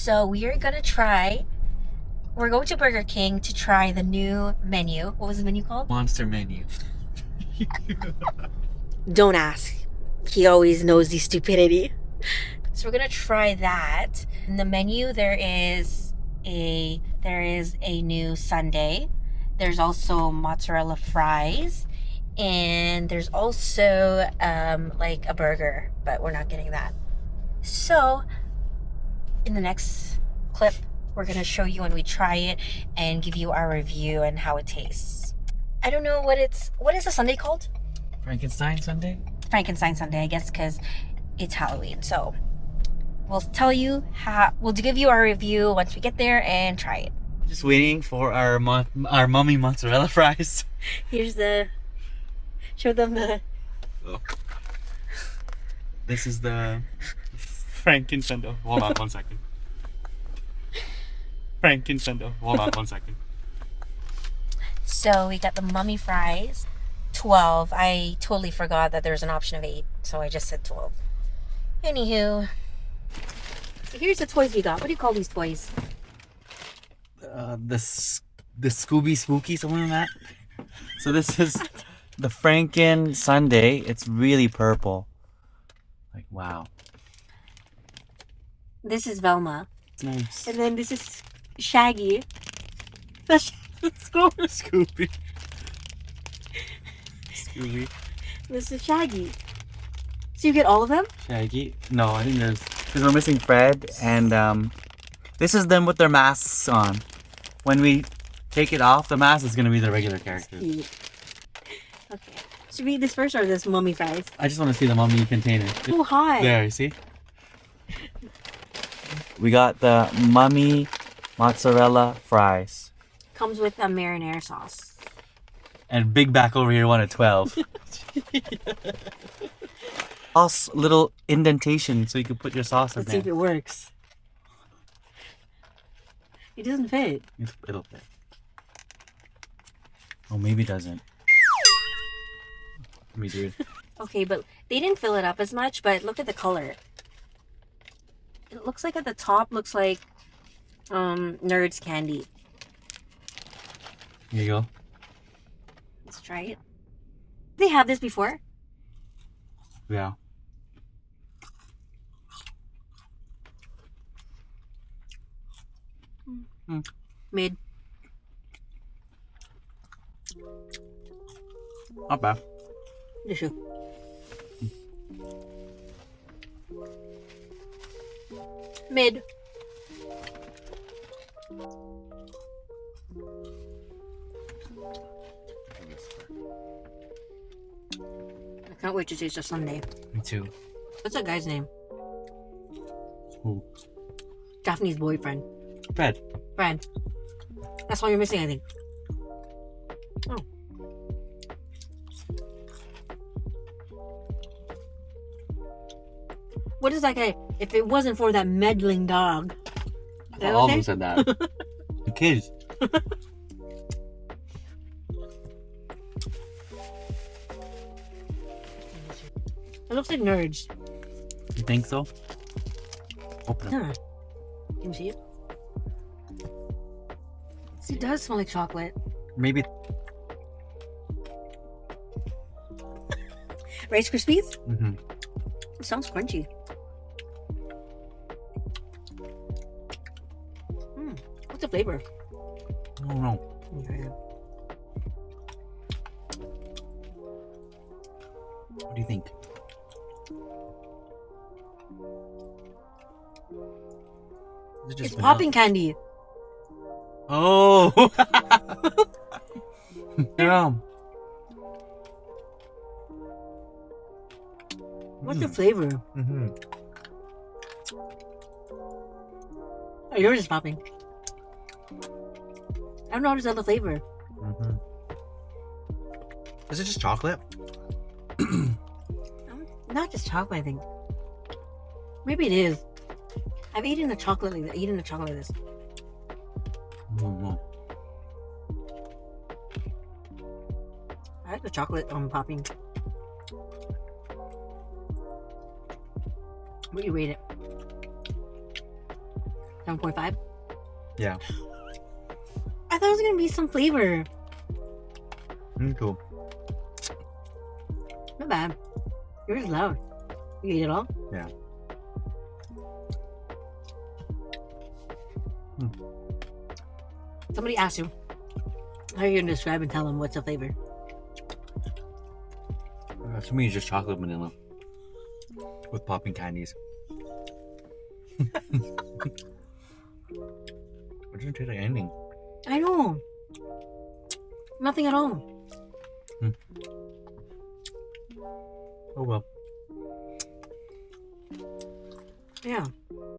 So we're going to Burger King to try the new menu. What was the menu called? Monster menu. Don't ask. He always knows the stupidity. So we're gonna try that. In the menu there is a new sundae. There's also mozzarella fries, and there's also like a burger, but we're not getting that. So in the next clip, we're gonna show you when we try it and give you our review and how it tastes. I don't know what is the sundae called? Frankenstein sundae? Frankenstein sundae, I guess, because it's Halloween. So we'll give you our review once we get there and try it. Just waiting for our mummy mozzarella fries. Show them the. Oh. This is the Frankenstein. Oh, hold on 1 second. Frankenstein. Oh, hold on 1 second. So we got the mummy fries, 12. I totally forgot that there's an option of 8, so I just said 12. Anywho, here's the toys we got. What do you call these toys? The Scooby Spooky, something like that. So this is the Franken sundae. It's really purple. Like, wow. This is Velma. It's nice. And then this is Shaggy. That's Scooby. Scooby. This is Shaggy. So you get all of them? Shaggy? No, I think because we're missing Fred, and this is them with their masks on. When we take it off, the mask is gonna be the regular characters. Okay. Should we eat this first or this mummy fries? I just want to see the mummy container. Too hot. There, you see? We got the mummy mozzarella fries. Comes with a marinara sauce. And Big Back over here wanted 12. Sauce, little indentation so you can put your sauce in Let's there. see if it works. It doesn't fit. It'll fit. Oh, maybe it doesn't. Let me do it. Okay, but they didn't fill it up as much, but look at the color. It looks like at the top looks like Nerds candy. Here you go. Let's try it. They have this before? Yeah. Mid. Not bad. Issue. Mid. I can't wait to taste the sundae. Me too. What's that guy's name? Who? Daphne's boyfriend. Fred. Friend. That's all you're missing, I think. Oh. What is that guy? If it wasn't for that meddling dog. Is that All of okay? them said that. The kids. It looks like Nerds. You think so? Open it. Huh. Can you see it? It does smell like chocolate. Maybe. Rice Krispies? Mm-hmm. It sounds crunchy. What's the flavor? I don't know. Okay. What do you think? Is it just It's vanilla? popping candy. Oh! Yeah. What's the flavor? Mm-hmm. Oh, yours is popping. I don't notice other flavor. Mm-hmm. Is it just chocolate? Not just chocolate, I think. Maybe it is. I've eaten a chocolate like that. Eaten a chocolate like this. Mm-hmm. I like the chocolate popping. What do you rate it? 7.5? Yeah. I thought it was gonna be some flavor. Cool. Not bad. Yours is loud. You eat it all? Yeah. Somebody asked you, how are you gonna describe and tell them what's the flavor? To me, it's just chocolate vanilla with popping candies. It doesn't taste like anything. I know. Nothing at all. Oh well. Yeah.